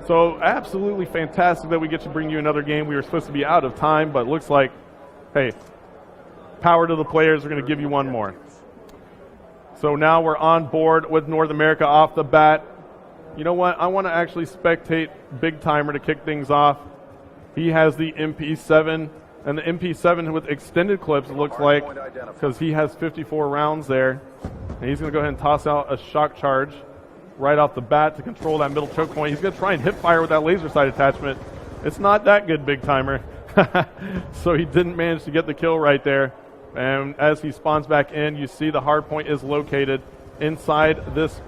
So absolutely fantastic that we get to bring you another game. We were supposed to be out of time, but it looks like, hey, power to the players. We're going to give you one more. So now we're on board with North America off the bat. You know what? I want to actually spectate Big Timer to kick things off. He has the MP7, and the MP7 with extended clips, it looks like, because he has 54 rounds there. And he's going to go ahead and toss out a shock charge right off the bat to control that middle choke point. He's going to try and hip fire with that laser sight attachment. It's not that good, Big Timer. So he didn't manage to get the kill right there. And as he spawns back in, you see the hardpoint is located inside this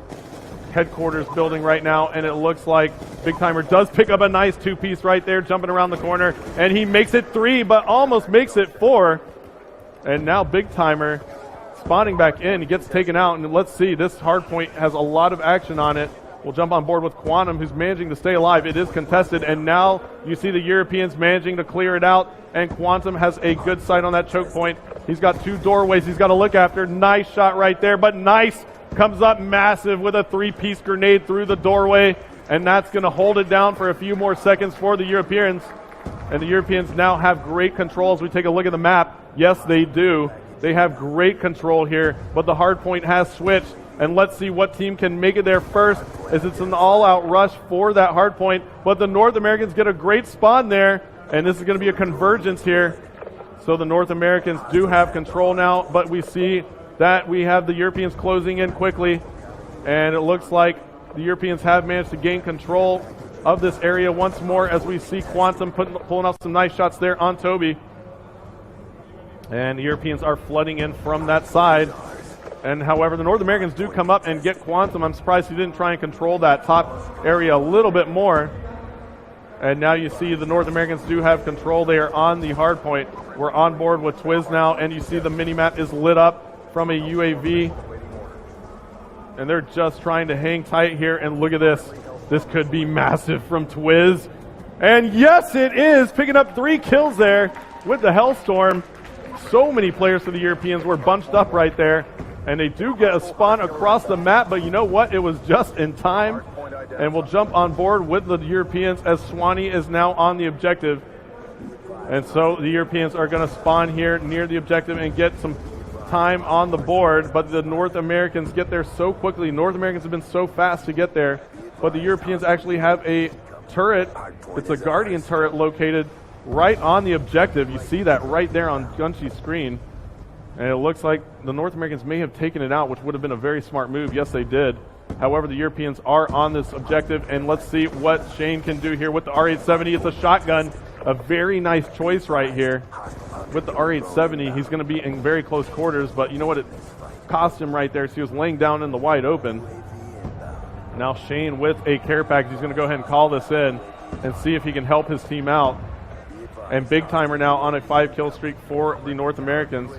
headquarters building right now, and it looks like Big Timer does pick up a nice two-piece right there, jumping around the corner, and he makes it 3, but almost makes it 4. And now Big Timer spawning back in. He gets taken out, and let's see, this hardpoint has a lot of action on it. We'll jump on board with Quantum, who's managing to stay alive. It is contested, and now you see the Europeans managing to clear it out, and Quantum has a good sight on that choke point. He's got 2 doorways he's got to look after. Nice shot right there, but nice. Comes up massive with a 3-piece grenade through the doorway, and that's going to hold it down for a few more seconds for the Europeans. And the Europeans now have great control as we take a look at the map. Yes, they do. They have great control here, but the hardpoint has switched. And let's see what team can make it there first, as it's an all-out rush for that hardpoint. But the North Americans get a great spawn there, and this is going to be a convergence here. So the North Americans do have control now, but we see that we have the Europeans closing in quickly, and it looks like the Europeans have managed to gain control of this area once more as we see Quantum pulling off some nice shots there on Toby. And the Europeans are flooding in from that side. And however, the North Americans do come up and get Quantum. I'm surprised he didn't try and control that top area a little bit more. And now you see the North Americans do have control. They are on the hard point. We're on board with Twiz now, and you see the mini-map is lit up from a UAV. And they're just trying to hang tight here, and look at this. This could be massive from Twiz. And yes, it is, picking up 3 kills there with the Hellstorm. So many players for the Europeans were bunched up right there. And they do get a spawn across the map, but you know what? It was just in time. And we'll jump on board with the Europeans as Swanee is now on the objective. And so the Europeans are going to spawn here near the objective and get some time on the board. But the North Americans get there so quickly. North Americans have been so fast to get there. But the Europeans actually have a turret. It's a Guardian turret located right on the objective. You see that right there on Gunshy's screen. And it looks like the North Americans may have taken it out, which would have been a very smart move. Yes, they did. However, the Europeans are on this objective, and let's see what Shane can do here with the R870. It's a shotgun, a very nice choice right here. With the R870, he's going to be in very close quarters, but you know what? It cost him right there, so he was laying down in the wide open. Now Shane with a care package. He's going to go ahead and call this in and see if he can help his team out. And Big Timer now on a 5-kill streak for the North Americans.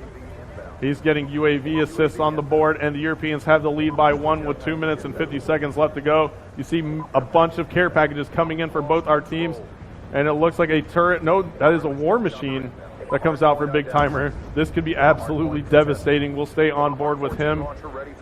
He's getting UAV assists on the board, and the Europeans have the lead by 1 with 2 minutes and 50 seconds left to go. You see a bunch of care packages coming in for both our teams, and it looks like a turret. No, that is a war machine that comes out for Big Timer. This could be absolutely devastating. We'll stay on board with him,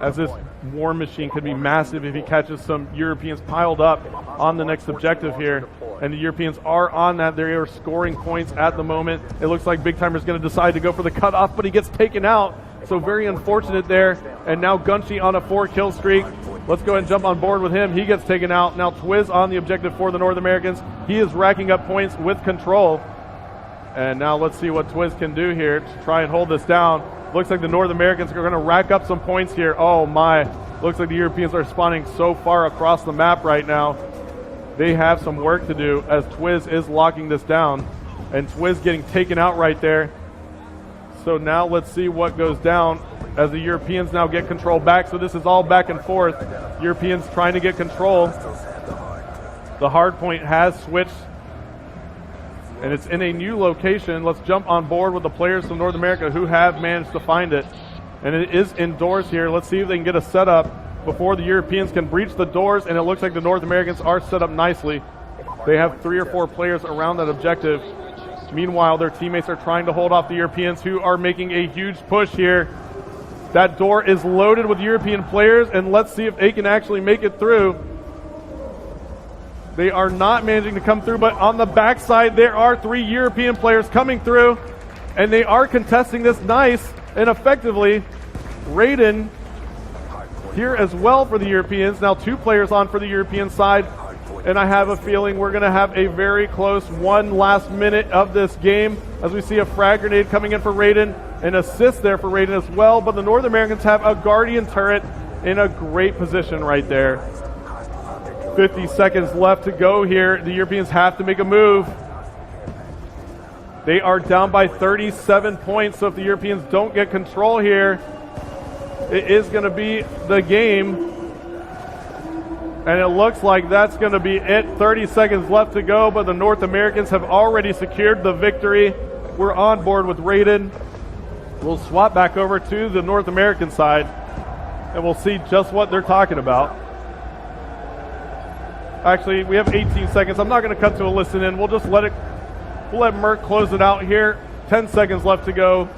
as this war machine could be massive if he catches some Europeans piled up on the next objective here. And the Europeans are on that. They are scoring points at the moment. It looks like Big Timer is going to decide to go for the cutoff, but he gets taken out. So very unfortunate there. And now Gunshy on a 4-kill streak. Let's go ahead and jump on board with him. He gets taken out. Now Twiz on the objective for the North Americans. He is racking up points with control. And now let's see what Twiz can do here to try and hold this down. Looks like the North Americans are going to rack up some points here. Oh my. Looks like the Europeans are spawning so far across the map right now. They have some work to do as Twiz is locking this down. And Twiz getting taken out right there. So now let's see what goes down as the Europeans now get control back. So this is all back and forth. Europeans trying to get control. The hard point has switched. And it's in a new location. Let's jump on board with the players from North America who have managed to find it. And it is indoors here. Let's see if they can get a setup before the Europeans can breach the doors, and it looks like the North Americans are set up nicely. They have 3 or 4 players around that objective. Meanwhile, their teammates are trying to hold off the Europeans, who are making a huge push here. That door is loaded with European players, and let's see if they can actually make it through. They are not managing to come through, but on the backside, there are 3 European players coming through, and they are contesting this nice and effectively. Raiden here as well for the Europeans. Now 2 players on for the European side, and I have a feeling we're going to have a very close one last minute of this game as we see a frag grenade coming in for Raiden, an assist there for Raiden as well, but the North Americans have a Guardian turret in a great position right there. 50 seconds left to go here. The Europeans have to make a move. They are down by 37 points, so if the Europeans don't get control here, it is going to be the game. And it looks like that's going to be it. 30 seconds left to go, but the North Americans have already secured the victory. We're on board with Raiden. We'll swap back over to the North American side, and we'll see just what they're talking about. Actually, we have 18 seconds. I'm not going to cut to a listen in. We'll just let Merc close it out here. 10 seconds left to go.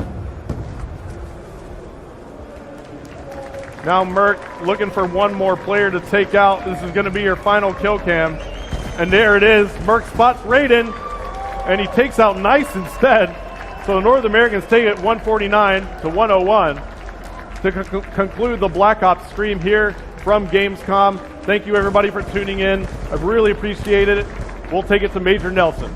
Now Merc looking for one more player to take out. This is going to be your final kill cam. And there it is. Merc spots Raiden, and he takes out Nice instead. So the North Americans take it 149 to 101 to conclude the Black Ops stream here from Gamescom. Thank you everybody for tuning in. I really appreciate it. We'll take it to Major Nelson.